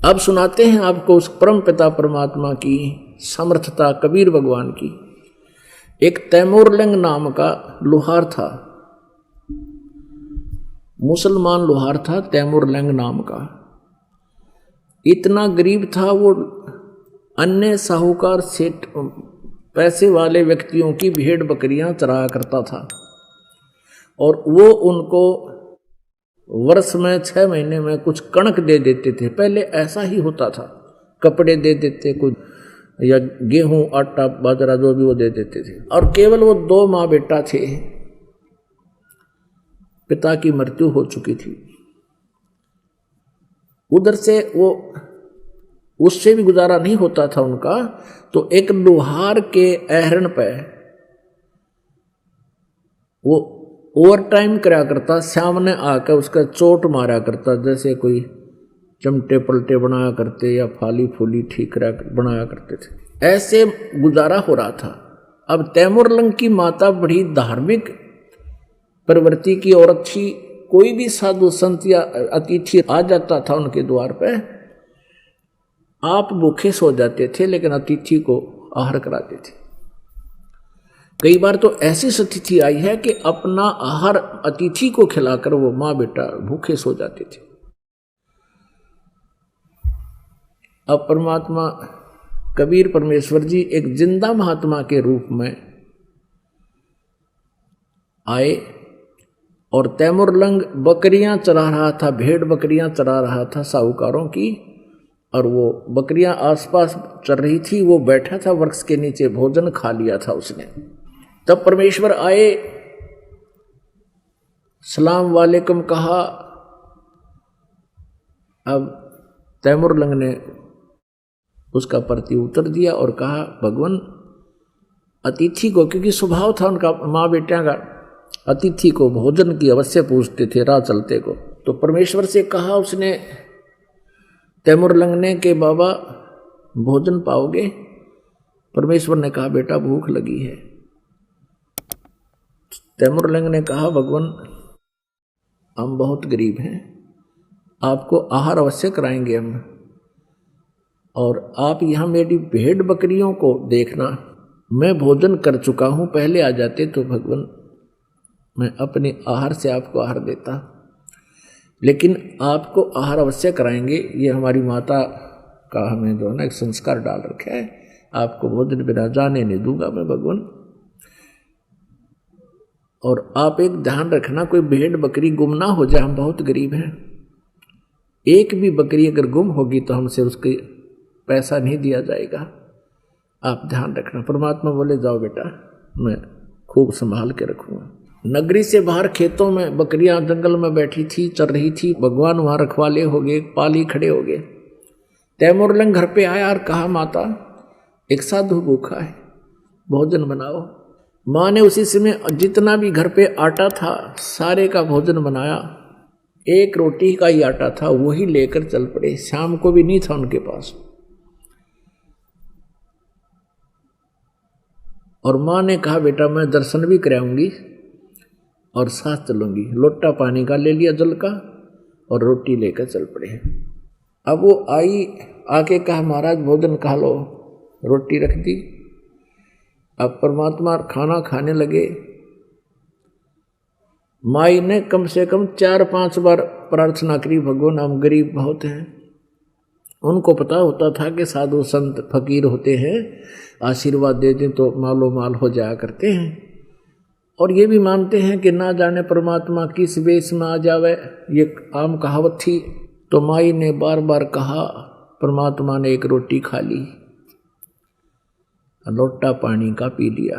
अब सुनाते हैं आपको उस परम पिता परमात्मा की समर्थता, कबीर भगवान की। एक तैमूरलंग नाम का लोहार था, मुसलमान लोहार था, तैमूरलंग नाम का। इतना गरीब था वो, अन्य साहूकार सेठ पैसे वाले व्यक्तियों की भेड़ बकरियां चराया करता था, और वो उनको वर्ष में 6 महीने में कुछ कणक दे देते थे। पहले ऐसा ही होता था, कपड़े दे देते कुछ, या गेहूं आटा बाजरा जो भी वो दे देते थे। और केवल वो 2 माँ बेटा थे, पिता की मृत्यु हो चुकी थी। उधर से वो, उससे भी गुजारा नहीं होता था उनका, तो एक लोहार के अहरण पे वो ओवर टाइम करा करता, सामने आकर उसका चोट मारा करता, जैसे कोई चमटे पलटे बनाया करते या फाली फूली ठीक बनाया करते थे। ऐसे गुजारा हो रहा था। अब तैमूरलंग की माता बड़ी धार्मिक प्रवृत्ति की औरत थी। कोई भी साधु संत या अतिथि आ जाता था उनके द्वार पे, आप भूखे सो जाते थे, लेकिन अतिथि को आहार कराते थे। कई बार तो ऐसी स्थिति आई है कि अपना आहार अतिथि को खिलाकर वो माँ बेटा भूखे सो जाते थे। अब परमात्मा कबीर परमेश्वर जी एक जिंदा महात्मा के रूप में आए, और तैमूरलंग बकरियां चरा रहा था, भेड़ बकरियां चरा रहा था साहूकारों की, और वो बकरियां आसपास चल रही थी। वो बैठा था वृक्ष के नीचे, भोजन खा लिया था उसने। तब परमेश्वर आए, सलाम वालेकुम कहा। अब तैमूरलंग ने उसका प्रति उत्तर दिया और कहा, भगवान अतिथि को, क्योंकि स्वभाव था उनका माँ बेटियां का, अतिथि को भोजन की अवश्य पूछते थे राह चलते को। तो परमेश्वर से कहा उसने, तैमूरलंग ने, कि बाबा भोजन पाओगे? परमेश्वर ने कहा, बेटा भूख लगी है। तैमूरलंग ने कहा, भगवान हम बहुत गरीब हैं, आपको आहार अवश्य कराएंगे हम, और आप यहाँ मेरी भेड़ बकरियों को देखना, मैं भोजन कर चुका हूँ, पहले आ जाते तो भगवान मैं अपने आहार से आपको आहार देता, लेकिन आपको आहार अवश्य कराएंगे। ये हमारी माता का हमें जो है ना एक संस्कार डाल रखा है, आपको भोजन बिना जाने नहीं दूंगा मैं भगवान। और आप एक ध्यान रखना, कोई भेड़ बकरी गुम ना हो जाए, हम बहुत गरीब हैं, एक भी बकरी अगर गुम होगी तो हमसे उसके पैसा नहीं दिया जाएगा, आप ध्यान रखना। परमात्मा बोले, जाओ बेटा, मैं खूब संभाल के रखूंगा। नगरी से बाहर खेतों में बकरियां जंगल में बैठी थी, चल रही थी। भगवान वहां रखवाले हो गए, पाली खड़े हो गए। तैमूरलंग घर पे आया और कहा, माता एक साधु भूखा है, भोजन बनाओ। माँ ने उसी समय जितना भी घर पे आटा था सारे का भोजन बनाया। एक रोटी का ही आटा था, वही लेकर चल पड़े। शाम को भी नहीं था उनके पास। और माँ ने कहा, बेटा मैं दर्शन भी कराऊंगी और साथ चलूंगी। लोटा पानी का ले लिया जल का, और रोटी लेकर चल पड़े। अब वो आई, आके कहा, महाराज भोजन खा लो। रोटी रख दी। अब परमात्मा खाना खाने लगे। माई ने कम से कम 4-5 बार प्रार्थना करी, भगवान हम गरीब बहुत हैं। उनको पता होता था कि साधु संत फकीर होते हैं, आशीर्वाद दे दें तो मालो माल हो जाया करते हैं, और ये भी मानते हैं कि ना जाने परमात्मा किस वेश में आ जावे, ये आम कहावत थी। तो माई ने बार बार कहा, परमात्मा ने एक रोटी खा ली, लोटा पानी का पी लिया।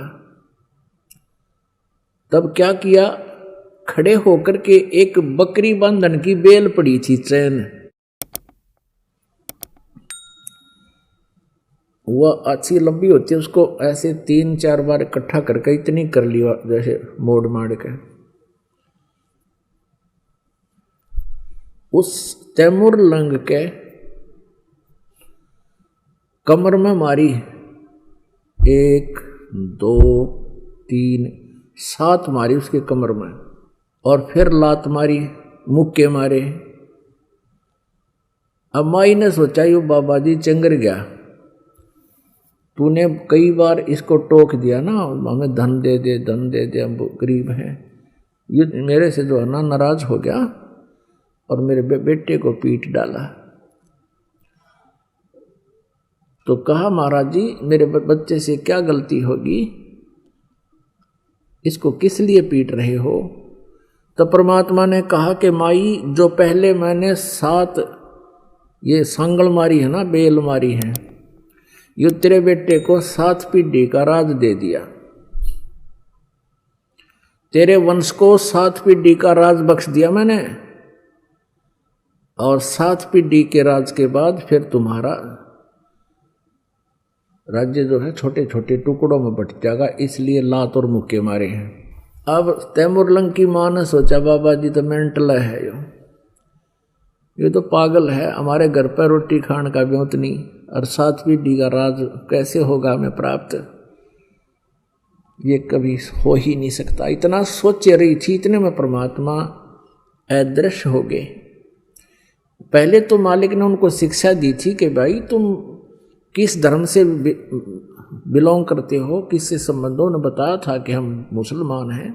तब क्या किया, खड़े होकर के एक बकरी बंधन की बेल पड़ी थी, चैन, वह अच्छी लंबी होती है, उसको ऐसे 3-4 बार इकट्ठा करके इतनी कर लिया, जैसे मोड़ माड़ के। उस तैमूरलंग के कमर में मारी, 1, 2, 3, 7 मारी उसके कमर में, और फिर लात मारी, मुक्के मारे। अब माई ने सोचा यो बाबा जी चंगर गया, तूने कई बार इसको टोक दिया ना, हमें धन दे दे धन दे दे, हम गरीब हैं। ये मेरे से जो है ना नाराज हो गया और मेरे बेटे को पीट डाला। तो कहा महाराज जी मेरे बच्चे से क्या गलती होगी, इसको किस लिए पीट रहे हो? तो परमात्मा ने कहा कि माई जो पहले मैंने 7 ये सांगल मारी है ना, बेल मारी है, ये तेरे बेटे को 7 पीढ़ी का राज दे दिया, तेरे वंश को 7 पीढ़ी का राज बख्श दिया मैंने, और 7 पीढ़ी के राज के बाद फिर तुम्हारा राज्य जो है छोटे छोटे टुकड़ों में बट जाएगा, इसलिए लात और मुक्के मारे हैं। अब तैमुरलंग की माँ ने सोचा बाबा जी तो मेंटल है, ये तो पागल है, हमारे घर पर रोटी खाने का भी नहीं, और 7 पीढ़ी का राज कैसे होगा हमें प्राप्त, ये कभी हो ही नहीं सकता। इतना सोच रही थी, इतने में परमात्मा अदृश्य हो गए। पहले तो मालिक ने उनको शिक्षा दी थी कि भाई तुम किस धर्म से बिलोंग करते हो, किससे संबंध हो, ने बताया था कि हम मुसलमान हैं।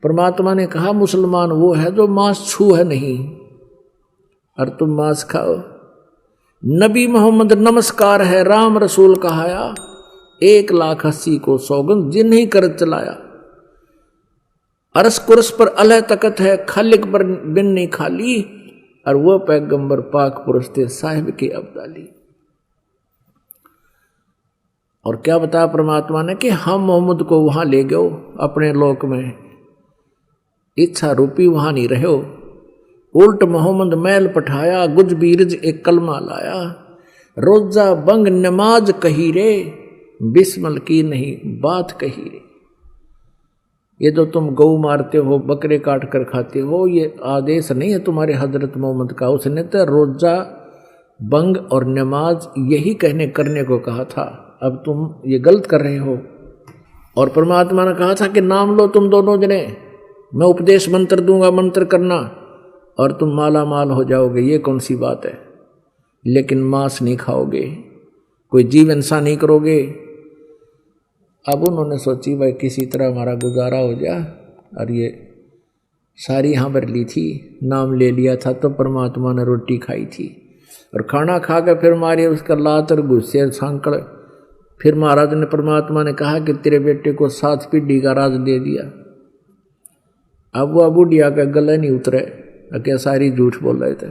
परमात्मा ने कहा मुसलमान वो है जो मांस छू है नहीं, और तुम मांस खाओ। नबी मोहम्मद नमस्कार है, राम रसूल कहाया, 1,80,000 को सौगंध जिन्हीं कर चलाया। अरस कुरस पर अलह तकत है, खालिक पर बिन नहीं खाली, और वो पैगंबर पाक पुरुष थे साहिब के अब्दाली। और क्या बताया परमात्मा ने कि हम मोहम्मद को वहां ले गए अपने लोक में, इच्छा रूपी वहां नहीं रहे हो, उल्ट मोहम्मद मैल पठाया, गुज बीरज एक कलमा लाया, रोजा बंग नमाज कही रे, बिस्मल की नहीं बात कही रे। ये जो तुम गऊ मारते हो, बकरे काट कर खाते हो, ये आदेश नहीं है तुम्हारे हजरत मोहम्मद का, उसने तो रोजा बंग और नमाज यही कहने करने को कहा था, अब तुम ये गलत कर रहे हो। और परमात्मा ने कहा था कि नाम लो तुम दोनों जने, मैं उपदेश मंत्र दूंगा, मंत्र करना और तुम माला माल हो जाओगे, ये कौन सी बात है। लेकिन मांस नहीं खाओगे, कोई जीव हिंसा नहीं करोगे। अब उन्होंने सोची भाई किसी तरह हमारा गुजारा हो जाए, और ये सारी यहाँ भर ली थी, नाम ले लिया था, तो परमात्मा ने रोटी खाई थी, और खाना खा कर फिर मारे उसका लात और गुस्से सांकड़। फिर महाराज ने परमात्मा ने कहा कि तेरे बेटे को 7 पीढ़ी का राज दे दिया। अब वो बुढ़िया का गला नहीं उतरे, क्या सारी झूठ बोल रहे थे।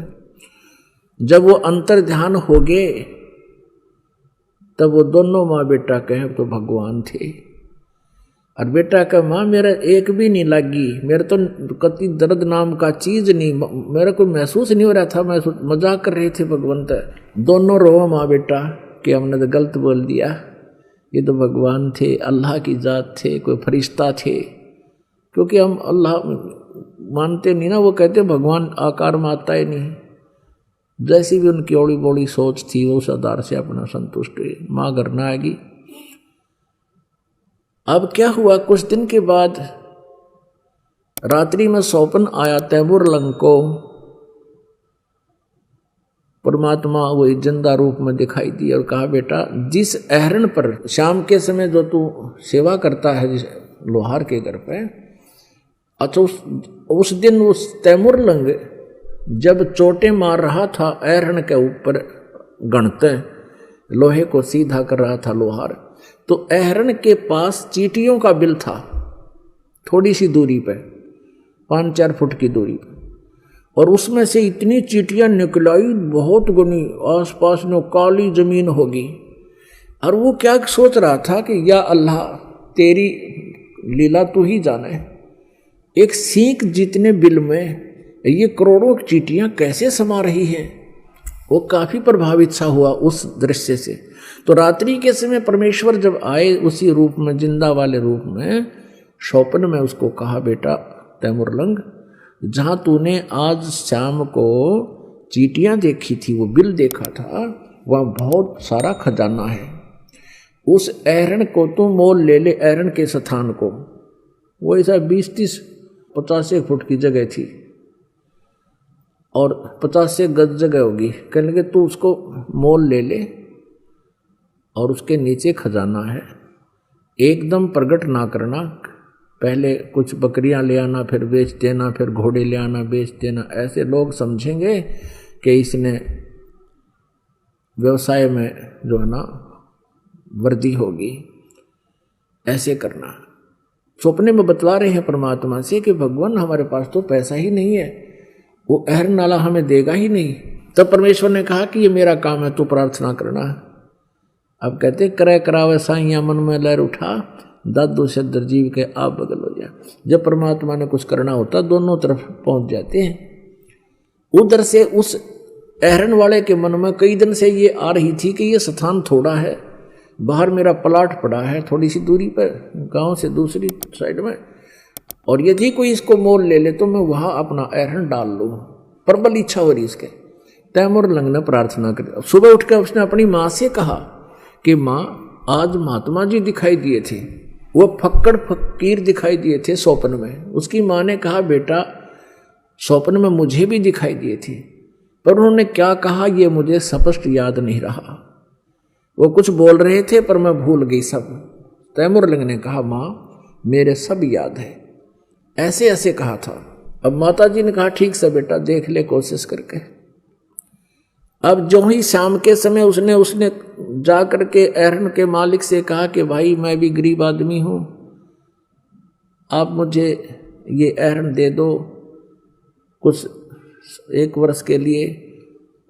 जब वो अंतर ध्यान हो गए तब वो दोनों माँ बेटा कहे तो भगवान थे, और बेटा का माँ मेरा एक भी नहीं लगी, मेरे तो कति दर्द नाम का चीज नहीं, मेरा कोई महसूस नहीं हो रहा था, मैं मजाक कर रहे थे भगवंत। दोनों रो माँ बेटा कि हमने तो गलत बोल दिया, ये तो भगवान थे, अल्लाह की जात थे, कोई फरिश्ता थे। क्योंकि हम अल्लाह मानते नहीं ना, वो कहते भगवान आकार में आता ही नहीं। जैसी भी उनकी ओड़ी बोड़ी सोच थी वो उस आधार से अपना संतुष्ट हुए, माँ घर ना आएगी। अब क्या हुआ, कुछ दिन के बाद रात्रि में स्वप्न आया तैमुरलंग को, परमात्मा वही जिंदा रूप में दिखाई दी और कहा बेटा जिस अहरण पर शाम के समय जो तू सेवा करता है जिस लोहार के घर पे, अच्छा उस दिन उस तैमुरलंग जब चोटें मार रहा था अहरण के ऊपर गणते लोहे को सीधा कर रहा था लोहार, तो अहरण के पास चींटियों का बिल था, थोड़ी सी दूरी पे 5-4 फुट की दूरी पे, और उसमें से इतनी चींटियां निकलाई बहुत गुनी, आसपास में काली जमीन होगी। और वो क्या सोच रहा था कि या अल्लाह तेरी लीला तू ही जाने, एक सींग जितने बिल में ये करोड़ों चींटियां कैसे समा रही हैं। वो काफी प्रभावित सा हुआ उस दृश्य से। तो रात्रि के समय परमेश्वर जब आए उसी रूप में, जिंदा वाले रूप में, स्वप्न में उसको कहा बेटा तैमुरलंग जहां तूने आज शाम को चींटियां देखी थी, वो बिल देखा था, वहां बहुत सारा खजाना है, उस अहरण को तू मोल ले ले, अहरण के स्थान को। वो ऐसा 20-30-50 फुट की जगह थी, और 50 से गज जगह होगी। कहने लगे तू उसको मोल ले ले और उसके नीचे खजाना है, एकदम प्रकट ना करना, पहले कुछ बकरियां ले आना फिर बेच देना, फिर घोड़े ले आना बेच देना, ऐसे लोग समझेंगे कि इसने व्यवसाय में जो है ना वृद्धि होगी। ऐसे करना। सपने में बतला रहे हैं परमात्मा से कि भगवान हमारे पास तो पैसा ही नहीं है, वो अहर नाला हमें देगा ही नहीं। तब परमेश्वर ने कहा कि ये मेरा काम है, तू प्रार्थना करना है। अब कहते करे करावे साइया मन में लहर उठा, दादू से दरजीव के आप बगल हो जा। जब परमात्मा ने कुछ करना होता दोनों तरफ पहुंच जाते हैं। उधर से उस अहरन वाले के मन में कई दिन से ये आ रही थी कि ये स्थान थोड़ा है, बाहर मेरा प्लाट पड़ा है थोड़ी सी दूरी पर, गांव से दूसरी साइड में, और यदि कोई इसको मोल ले ले तो मैं वहां अपना अहरन डाल लूँ। प्रबल इच्छा हो रही इसके। तैमूर लंग ने प्रार्थना कर, सुबह उठकर उसने अपनी माँ से कहा कि माँ आज महात्मा जी दिखाई दिए थे, वो फक्कड़ फकीर दिखाई दिए थे स्वप्न में। उसकी माँ ने कहा बेटा स्वप्न में मुझे भी दिखाई दिए थे, पर उन्होंने क्या कहा ये मुझे स्पष्ट याद नहीं रहा। वो कुछ बोल रहे थे पर मैं भूल गई सब। तैमूर लंग ने कहा माँ मेरे सब याद है, ऐसे ऐसे कहा था। अब माता जी ने कहा ठीक से बेटा देख ले कोशिश करके। अब जो ही शाम के समय उसने जा करके अहरन के मालिक से कहा कि भाई मैं भी गरीब आदमी हूँ, आप मुझे ये अहरन दे दो, कुछ 1 वर्ष के लिए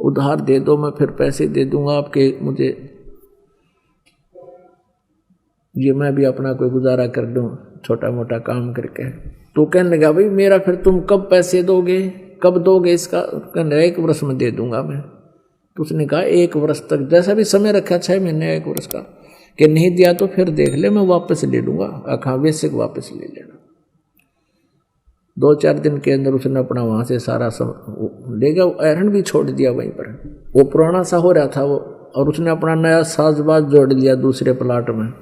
उधार दे दो, मैं फिर पैसे दे दूंगा आपके, मुझे ये मैं भी अपना कोई गुजारा कर दूं छोटा मोटा काम करके। तो कहने लगा भाई मेरा फिर तुम कब पैसे दोगे, कब दोगे इसका? कहने 1 वर्ष में दे दूंगा मैं। तो उसने कहा 1 वर्ष तक, जैसा भी समय रखा 6 महीने 1 वर्ष का, कि नहीं दिया तो फिर देख ले मैं वापस ले लूँगा। आखा वैसे वापस ले लेना। 2-4 दिन के अंदर उसने अपना वहाँ से सारा ले गया। अहरन भी छोड़ दिया वहीं पर, वो पुराना सा हो रहा था वो, और उसने अपना नया साजबाज जोड़ लिया दूसरे प्लाट में।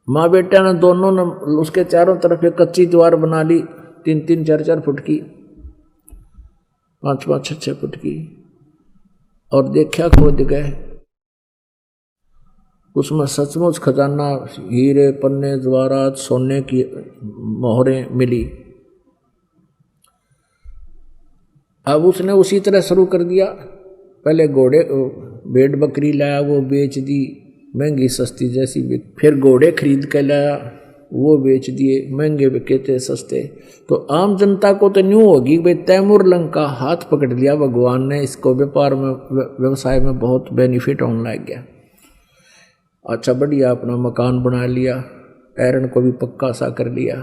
माँ बेटा ने दोनों ने उसके चारों तरफ एक कच्ची दीवार बना ली, 3-3, 4-4 फुट की, 5-5, 6-6 फुट की, और देखा खोद गए उसमें सचमुच खजाना, हीरे पन्ने जवाहरात सोने की मोहरें मिली। अब उसने उसी तरह शुरू कर दिया। पहले घोड़े भेड़ बकरी लाया, वो बेच दी महंगी सस्ती जैसी, फिर घोड़े खरीद के लाया, वो बेच दिए, महंगे बिके थे सस्ते। तो आम जनता को तो न्यू होगी भाई तैमूर लंग का हाथ पकड़ लिया भगवान ने, इसको व्यापार में व्यवसाय में बहुत बेनिफिट होने लग गया। अच्छा बढ़िया अपना मकान बना लिया, अहरन को भी पक्का सा कर लिया।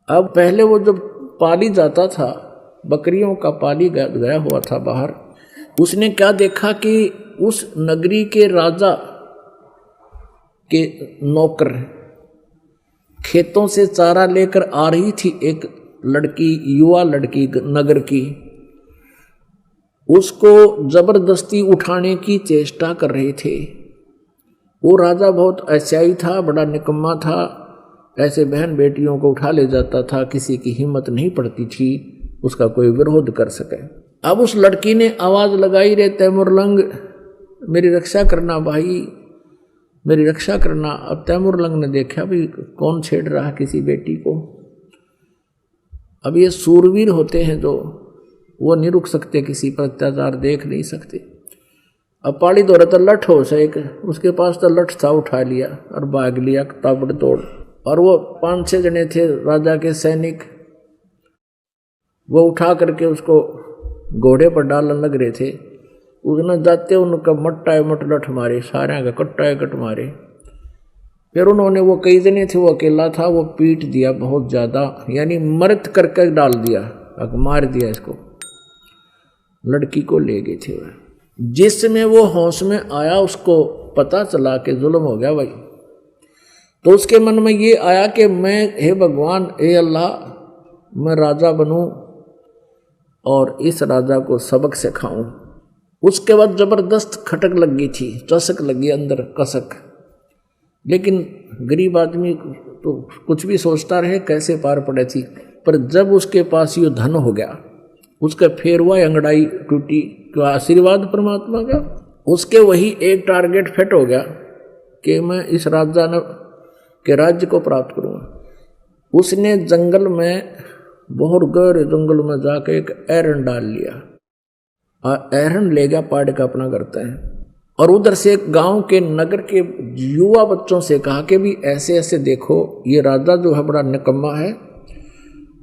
अब पहले वो जब पाली जाता था, बकरियों का पाली गया हुआ था बाहर, उसने क्या देखा कि उस नगरी के राजा के नौकर खेतों से चारा लेकर आ रही थी एक लड़की, युवा लड़की नगर की, उसको जबरदस्ती उठाने की चेष्टा कर रहे थे। वो राजा बहुत ऐसाई था, बड़ा निकम्मा था, ऐसे बहन बेटियों को उठा ले जाता था, किसी की हिम्मत नहीं पड़ती थी उसका कोई विरोध कर सके। अब उस लड़की ने आवाज लगाई, रे तैमूर लंग मेरी रक्षा करना भाई, मेरी रक्षा करना। अब तैमूर लंग ने देखा भी कौन छेड़ रहा किसी बेटी को। अब ये सूरवीर होते हैं जो, वो नहीं रुक सकते, किसी पर अत्याचार देख नहीं सकते। अब पाली दो रहा था लठ हो से एक, उसके पास तो लठ था, उठा लिया और भाग लिया ताबड़तोड़। और वो 5-6 जने थे राजा के सैनिक, वो उठा करके उसको घोड़े पर डालने लग रहे थे। उसने जाते उनका मट्टा मट लठ मारे, सारे का कट्टा कट मारे। फिर उन्होंने, वो कई जने थे, वो अकेला था, वो पीट दिया बहुत ज़्यादा, यानी मृत करके डाल दिया, मार दिया इसको। लड़की को ले गए थे वह। जिसमें वो होश में आया उसको पता चला कि जुल्म हो गया भाई, तो उसके मन में ये आया कि मैं, हे भगवान, हे अल्लाह, मैं राजा बनूं और इस राजा को सबक सिखाऊं। उसके बाद जबरदस्त खटक लग गई थी, चसक लगी अंदर कसक। लेकिन गरीब आदमी तो कुछ भी सोचता रहे कैसे पार पड़े थी। पर जब उसके पास ये धन हो गया, उसका फिर हुआ अंगड़ाई टूटी, क्या आशीर्वाद परमात्मा का। उसके वही एक टारगेट फिट हो गया कि मैं इस राजा के राज्य को प्राप्त करूंगा। उसने जंगल में, बहुत गहरे जंगल में जाके एक एरन डाल लिया और एरन ले गया पाड़ का अपना करता है। और उधर से गांव के नगर के युवा बच्चों से कहा कि भी ऐसे ऐसे देखो, ये राजा जो है बड़ा निकम्मा है,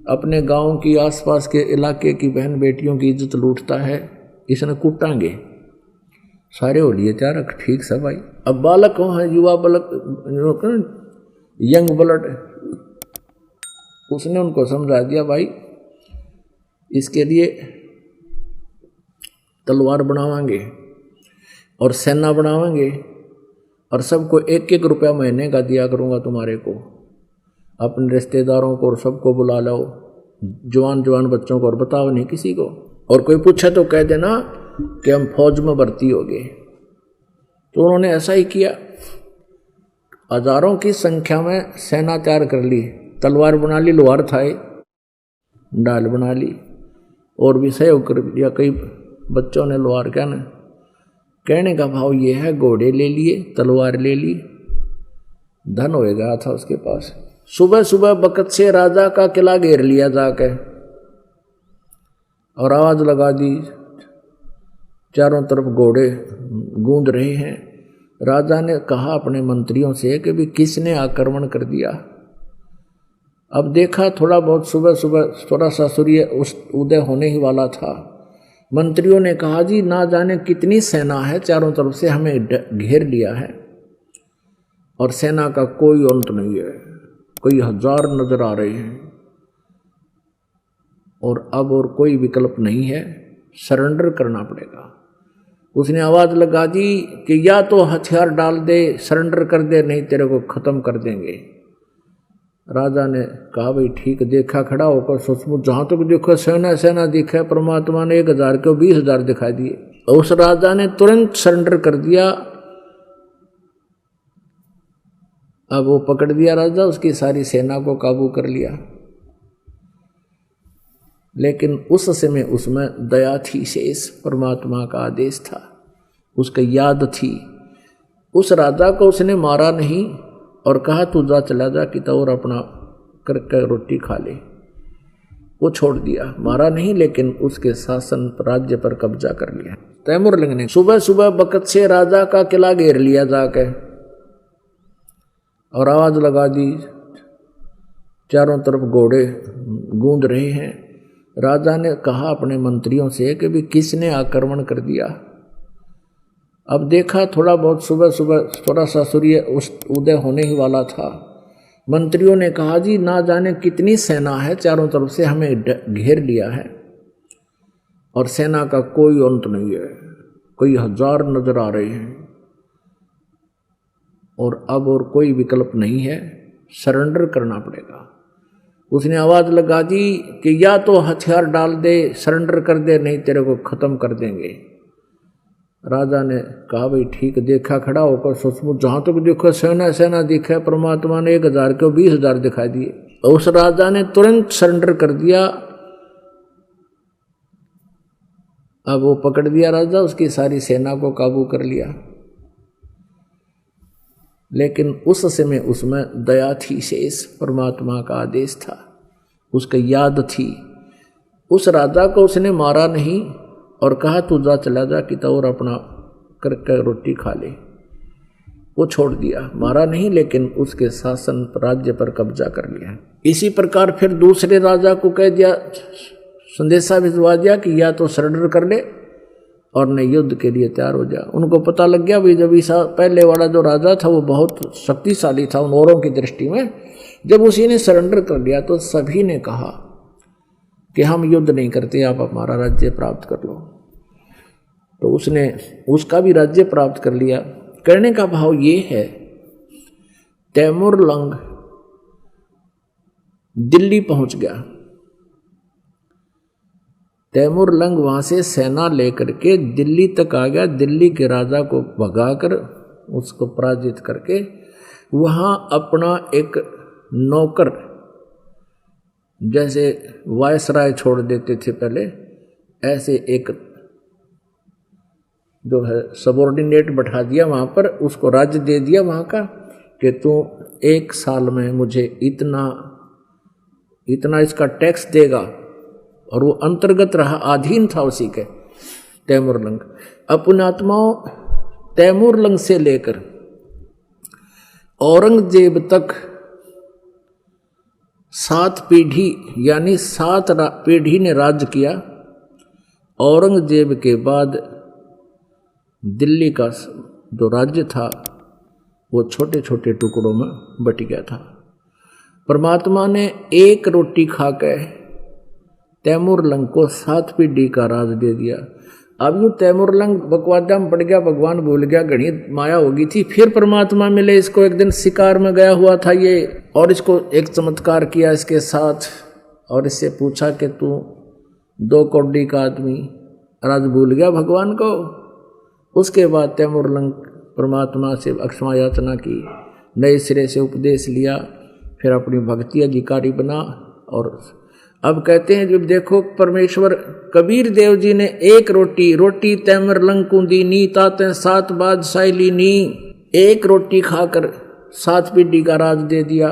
अपने गांव की आसपास के इलाके की बहन बेटियों की इज्जत लूटता है, इसने कूटांगे। सारे हो लिए तैयार, ठीक सब भाई। अब बालक हो है, युवा बालक, यंग ब्लड, उसने उनको समझा दिया भाई इसके लिए तलवार बनावांगे और सेना बनावांगे और सबको 1-1 रुपया महीने का दिया करूंगा तुम्हारे को, अपने रिश्तेदारों को और सबको बुला लो, जवान जवान बच्चों को, और बताओ नहीं किसी को, और कोई पूछे तो कह देना कि हम फौज में भर्ती हो गए। तो उन्होंने ऐसा ही किया, हजारों की संख्या में सेना तैयार कर ली, तलवार बना ली, लोहार था, डाल बना ली, और भी सहयोग कर दिया। कई बच्चों ने लोहार कहने का भाव ये है, घोड़े ले लिए, तलवार ले ली, धन हो गया था उसके पास। सुबह सुबह बकत से राजा का किला घेर लिया जाके और आवाज लगा दी, चारों तरफ घोड़े गूंज रहे हैं। राजा ने कहा अपने मंत्रियों से कि भी किसने आक्रमण कर दिया। अब देखा थोड़ा बहुत सुबह सुबह थोड़ा सा सूर्य उदय होने ही वाला था। मंत्रियों ने कहा जी ना जाने कितनी सेना है, चारों तरफ से हमें घेर लिया है और सेना का कोई अंत नहीं है, कई हजार नजर आ रहे हैं और अब और कोई विकल्प नहीं है, सरेंडर करना पड़ेगा। उसने आवाज लगा दी कि या तो हथियार डाल दे, सरेंडर कर दे, नहीं तेरे को खत्म कर देंगे। राजा ने कहा भाई ठीक, देखा खड़ा होकर सचमुच जहां तक देखो सेना सेना दिखा, परमात्मा ने 1000 को 20,000 दिखाई दिए। उस राजा ने तुरंत सरेंडर कर दिया। अब वो पकड़ दिया राजा, उसकी सारी सेना को काबू कर लिया। लेकिन उस समय उसमें दया थी शेष, परमात्मा का आदेश था, उसका याद थी। उस राजा को उसने मारा नहीं और कहा तू जा चला जा कि तो और अपना करके रोटी खा ले, वो छोड़ दिया, मारा नहीं, लेकिन उसके शासन राज्य पर कब्जा कर लिया। तैमुरलंग ने सुबह सुबह बकत से राजा का किला घेर लिया जाके और आवाज लगा दी, चारों तरफ घोड़े गूंज रहे हैं। राजा ने कहा अपने मंत्रियों से कि भी किसने आक्रमण कर दिया। अब देखा थोड़ा बहुत सुबह सुबह थोड़ा सा सूर्य उदय होने ही वाला था। मंत्रियों ने कहा जी ना जाने कितनी सेना है, चारों तरफ से हमें घेर लिया है और सेना का कोई अंत नहीं है, कई हजार नजर आ रहे हैं और अब और कोई विकल्प नहीं है, सरेंडर करना पड़ेगा। उसने आवाज लगा दी कि या तो हथियार डाल दे, सरेंडर कर दे, नहीं तेरे को खत्म कर देंगे। राजा ने कहा भाई ठीक, देखा खड़ा होकर सचमुच जहां तक देखो सेना सेना दिखा, परमात्मा ने 1000 को 20,000 दिखाई दिए। उस राजा ने तुरंत सरेंडर कर दिया। अब वो पकड़ दिया राजा, उसकी सारी सेना को काबू कर लिया। लेकिन उस समय उसमें दया थी शेष, परमात्मा का आदेश था, उसका याद थी। उस राजा को उसने मारा नहीं और कहा तू जा चला जा कि तो और अपना करके रोटी खा ले, वो छोड़ दिया, मारा नहीं, लेकिन उसके शासन राज्य पर कब्जा कर लिया। इसी प्रकार फिर दूसरे राजा को कह दिया, संदेशा भिजवा दिया कि या तो सरेंडर कर ले और न युद्ध के लिए तैयार हो जा। उनको पता लग गया भाई जब ईसा पहले वाला जो राजा था वो बहुत शक्तिशाली था उन औरों की दृष्टि में। जब उसी ने सरेंडर कर लिया तो सभी ने कहा कि हम युद्ध नहीं करते, आप हमारा राज्य प्राप्त कर लो। तो उसने उसका भी राज्य प्राप्त कर लिया। करने का भाव ये है, तैमुरलंग दिल्ली पहुंच गया। तैमुरलंग वहां से सेना लेकर के दिल्ली तक आ गया। दिल्ली के राजा को भगाकर उसको पराजित करके वहां अपना एक नौकर, जैसे वायसराय छोड़ देते थे पहले, ऐसे एक जो है सबॉर्डिनेट बैठा दिया वहाँ पर, उसको राज्य दे दिया वहाँ का कि तू 1 साल में मुझे इतना इतना इसका टैक्स देगा। और वो अंतर्गत रहा, अधीन था उसी के, तैमूरलंग। अपनात्माओं तैमूरलंग से लेकर औरंगजेब तक 7 पीढ़ी यानी 7 पीढ़ी ने राज्य किया। औरंगजेब के बाद दिल्ली का जो राज्य था वो छोटे छोटे टुकड़ों में बट गया था। परमात्मा ने एक रोटी खाकर तैमूरलंग को 7 पीढ़ी का राज दे दिया। अब यूँ तैमूरलंग बकवादा में पड़ गया, भगवान भूल गया, घनी माया होगी थी। फिर परमात्मा मिले इसको, एक दिन शिकार में गया हुआ था ये, और इसको एक चमत्कार किया इसके साथ, और इससे पूछा कि तू 2 कौड़ी का आदमी, राज भूल गया भगवान को। उसके बाद तैमूरलंग परमात्मा से अक्षमा याचना की, नए सिरे से उपदेश लिया, फिर अपनी भक्ति अधिकारी बना। और अब कहते हैं जब देखो परमेश्वर कबीर देव जी ने एक रोटी तैमूरलंग को दी नी, ताते 7 बादशाही ली नी। एक रोटी खाकर 7 पीढ़ी का राज दे दिया।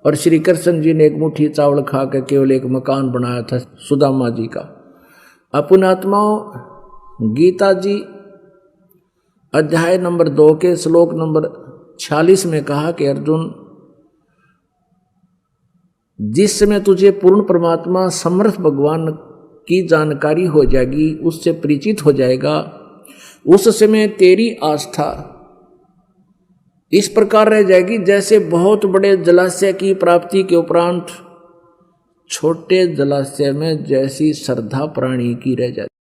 और श्री कृष्ण जी ने एक मुट्ठी चावल खाकर केवल एक मकान बनाया था सुदामा जी का। अपनात्माओं गीता जी अध्याय नंबर 2 के श्लोक नंबर 46 में कहा कि अर्जुन, जिस समय तुझे पूर्ण परमात्मा समर्थ भगवान की जानकारी हो जाएगी, उससे परिचित हो जाएगा, उस समय तेरी आस्था इस प्रकार रह जाएगी जैसे बहुत बड़े जलाशय की प्राप्ति के उपरांत छोटे जलाशय में जैसी श्रद्धा प्राणी की रह जाती।